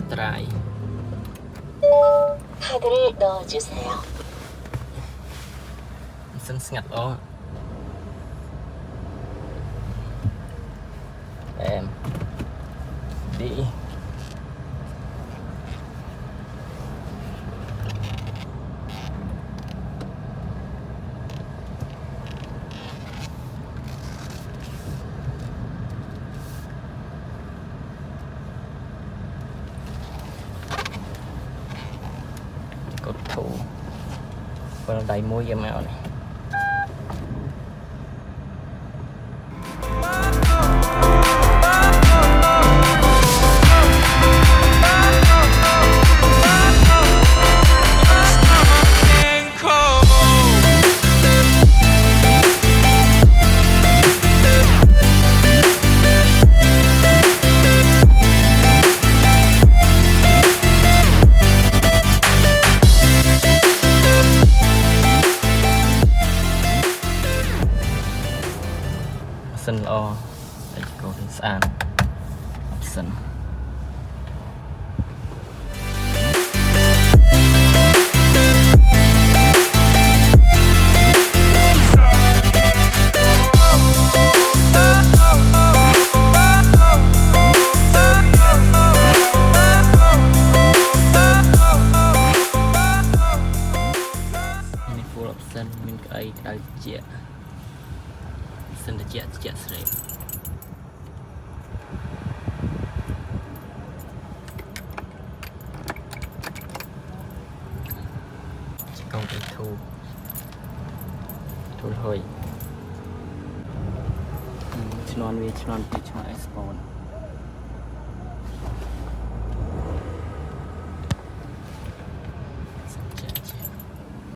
드라이 카드를 넣어주세요. 무슨 스냅 đi cột thủ và đầy muối dưa mèo này sân lo để cầu đến sàn sân ini full option mình cái đại diện sân chẹt sợi công ty thu thôi non vi non bị cho export